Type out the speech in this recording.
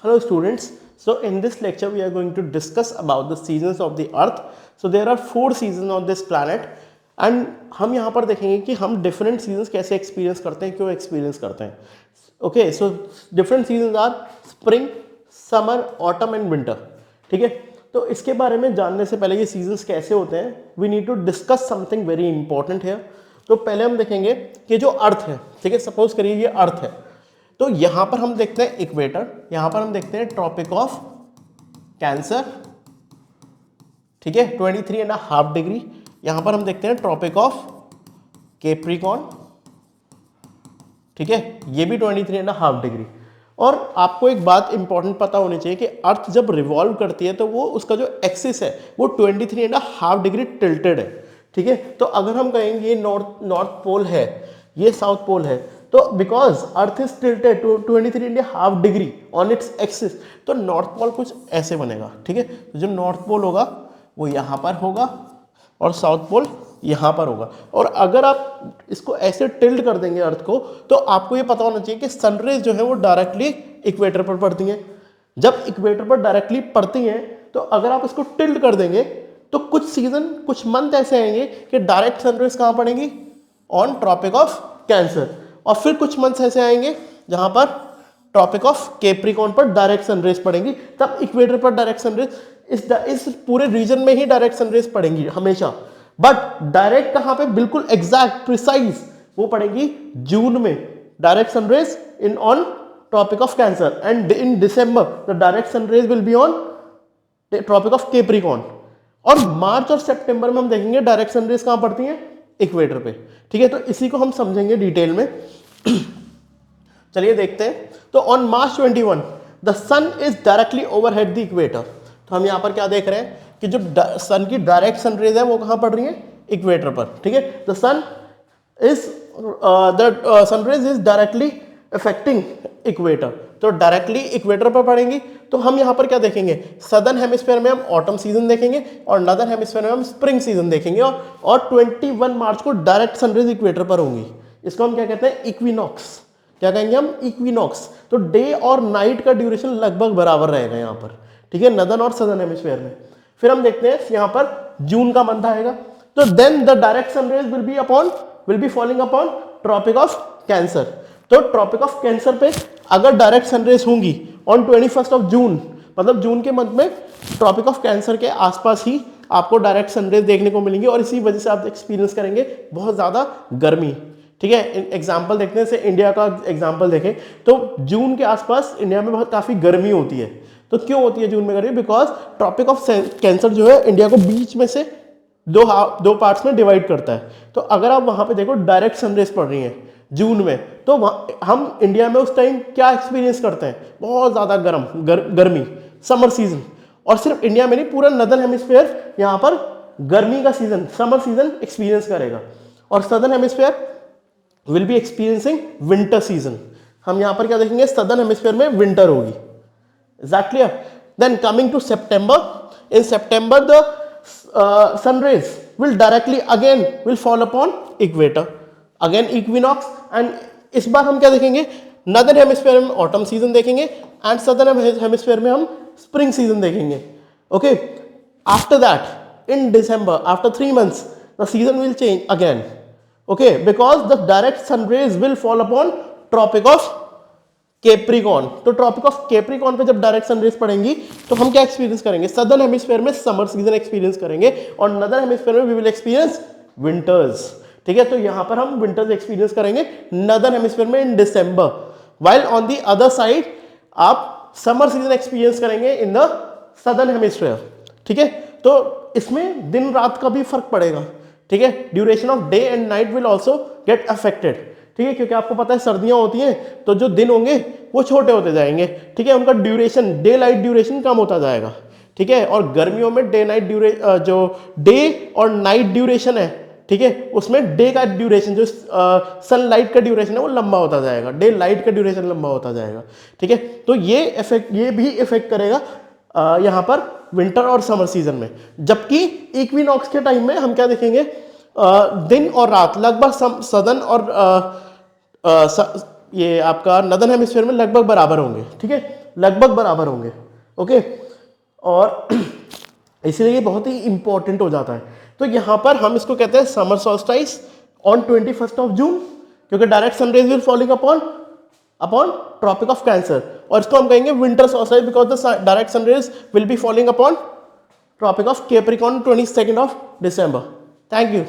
Hello students, so in this lecture we are going to discuss about the seasons of the earth. So there are 4 seasons on this planet and हम यहाँ पर देखेंगे कि हम different seasons कैसे experience करते हैं, क्यों experience करते हैं. Okay, so different seasons are spring, summer, autumn and winter. ठीक है, तो इसके बारे में जानने से पहले ये seasons कैसे होते हैं, we need to discuss something very important here. तो पहले हम देखेंगे कि जो अर्थ है, ठीक है, सपोज करिए ये अर्थ है, तो यहां पर हम देखते हैं इक्वेटर, यहां पर हम देखते हैं ट्रॉपिक ऑफ कैंसर, ठीक है 23.5 डिग्री, यहां पर हम देखते हैं ट्रॉपिक ऑफ कैप्रिकॉर्न, ठीक है ये भी 23.5 डिग्री. और आपको एक बात इंपॉर्टेंट पता होनी चाहिए कि अर्थ जब रिवॉल्व करती है तो वो उसका जो एक्सिस है वो 23.5 डिग्री टिल्टेड है, ठीक है. तो अगर हम कहेंगे ये नॉर्थ पोल है, ये साउथ पोल है, तो because earth is tilted to 23.5 degree on its axis, तो नॉर्थ पोल कुछ ऐसे बनेगा, ठीक है. तो जो नॉर्थ पोल होगा वो यहाँ पर होगा और साउथ पोल यहाँ पर होगा. और अगर आप इसको ऐसे टिल्ट कर देंगे अर्थ को, तो आपको ये पता होना चाहिए कि सनरेज जो है वो डायरेक्टली इक्वेटर पर पड़ती हैं. जब इक्वेटर पर डायरेक्टली पड़ती हैं तो अगर आप इसको टिल्ट कर देंगे तो कुछ सीजन, कुछ मंथ ऐसे आएंगे कि डायरेक्ट सनरेज कहाँ पड़ेंगी, ऑन ट्रॉपिक ऑफ कैंसर. और फिर कुछ मंथ्स ऐसे आएंगे जहां पर ट्रॉपिक ऑफ कैप्रिकॉर्न पर डायरेक्ट सनरेज पड़ेंगी. तब इक्वेटर पर डायरेक्ट सनरेज इस पूरे रीजन में ही डायरेक्ट सनरेज पड़ेंगी हमेशा. बट डायरेक्ट कहां पे, बिल्कुल एग्जैक्ट प्रिसाइज वो पड़ेगी जून में, direct sunrays in on tropic of Cancer. And in December the direct sunrays will be on tropic of Capricorn. और मार्च और सितंबर में हम देखेंगे डायरेक्ट सनरेज कहां पड़ती हैं, इक्वेटर पे, ठीक है. तो इसी को हम समझेंगे डिटेल में. चलिए देखते हैं. तो on March 21 the sun is directly overhead the equator. तो हम यहाँ पर क्या देख रहे हैं कि जो सन की डायरेक्ट सनरेज है वो कहाँ पड़ रही है, इक्वेटर पर, ठीक है. The sun is the sunrays is directly affecting equator, तो डायरेक्टली इक्वेटर पर पड़ेंगी. तो हम यहाँ पर क्या देखेंगे, सदर्न हेमिस्फीयर में हम ऑटम सीजन देखेंगे और नदर्न हेमिस्फीयर में हम स्प्रिंग सीजन देखेंगे. और 21 मार्च को डायरेक्ट सनरेज इक्वेटर पर होंगी. इसको हम क्या कहते हैं, इक्विनॉक्स. क्या कहेंगे हम, इक्विनॉक्स. तो डे और नाइट का ड्यूरेशन लगभग बराबर रहेगा यहाँ पर, ठीक है, नदर्न और सदर्न हेमिस्फीयर में. फिर हम देखते हैं यहाँ पर जून का मंथ आएगा, तो then the direct sunrays will be falling upon tropic of Cancer. तो ट्रॉपिक ऑफ कैंसर पे अगर डायरेक्ट सनरेज होंगी ऑन 21 ऑफ जून, मतलब जून के मंथ में ट्रॉपिक ऑफ कैंसर के आसपास ही आपको डायरेक्ट सनरेज देखने को मिलेंगी. और इसी वजह से आप एक्सपीरियंस करेंगे बहुत ज़्यादा गर्मी, ठीक है. एग्जाम्पल देखते हैं, जैसे इंडिया का एग्जाम्पल देखें तो जून के आसपास इंडिया में बहुत काफ़ी गर्मी होती है. तो क्यों होती है जून में गर्मी, बिकॉज ट्रॉपिक ऑफ कैंसर जो है इंडिया को बीच में से दो पार्ट्स में डिवाइड करता है. तो अगर आप वहाँ पे देखो डायरेक्ट सनरेज पड़ रही हैं जून में, तो हम इंडिया में उस टाइम क्या एक्सपीरियंस करते हैं, बहुत ज़्यादा गर्मी, समर सीजन. और सिर्फ इंडिया में नहीं, पूरा नदर्न हेमिस्फीयर यहाँ पर गर्मी का सीजन, समर सीजन एक्सपीरियंस करेगा. और southern hemisphere will be experiencing winter season. हम यहाँ पर क्या देखेंगे, सदर्न हेमिस्फीयर में विंटर होगी. Is that clear? Then coming to September, in September the sun rays will directly again will fall upon equator, again equinox. And इस बार हम क्या देखेंगे, नदर्न हेमिस्फीयर में ऑटम सीजन देखेंगे एंड सदर्न हेमिस्फीयर में हम स्प्रिंग सीजन देखेंगे. Okay, after that in December, after 3 months the season will change again, okay, because the direct sun rays will fall upon tropic of Capricorn. तो tropic of Capricorn पे जब direct sun rays पड़ेंगी तो हम क्या experience करेंगे, southern hemisphere में summer season experience करेंगे और नदर्न हेमिस्फीयर में वी विल एक्सपीरियंस विंटर्स, ठीक है. तो यहां पर हम विंटर्स एक्सपीरियंस करेंगे नदर्न हेमिस्फीयर में in December, while on the other side आप समर सीजन एक्सपीरियंस करेंगे इन द सदर्न हेमिस्फीयर, ठीक है. तो इसमें दिन रात का भी फर्क पड़ेगा, ठीक है. Duration of day and night will also get affected, ठीक है, क्योंकि आपको पता है सर्दियां होती हैं तो जो दिन होंगे वो छोटे होते जाएंगे, ठीक है. उनका ड्यूरेशन, डे लाइट ड्यूरेशन कम होता जाएगा, ठीक है. और गर्मियों में डे नाइट जो डे और नाइट ड्यूरेशन है, ठीक है, उसमें डे का ड्यूरेशन, जो सनलाइट का ड्यूरेशन है वो लंबा होता जाएगा, डे लाइट का ड्यूरेशन लंबा होता जाएगा, ठीक है. तो ये भी इफेक्ट करेगा यहाँ पर विंटर और समर सीजन में. जबकि इक्विनॉक्स के टाइम में हम क्या देखेंगे, दिन और रात लगभग सदर्न और ये आपका नदर्न हेमिस्फीयर में लगभग बराबर होंगे, ठीक है. लगभग बराबर होंगे। ओके, और इसलिए ये बहुत ही इंपॉर्टेंट हो जाता है। तो यहाँ पर हम इसको कहते हैं समर सॉल्स्टाइस ऑन 21 जून, क्योंकि direct sunrays will falling upon tropic of Cancer. और इसको हम कहेंगे winter solstice because the direct sunrays will be falling upon tropic of Capricorn 22 December। Thank you.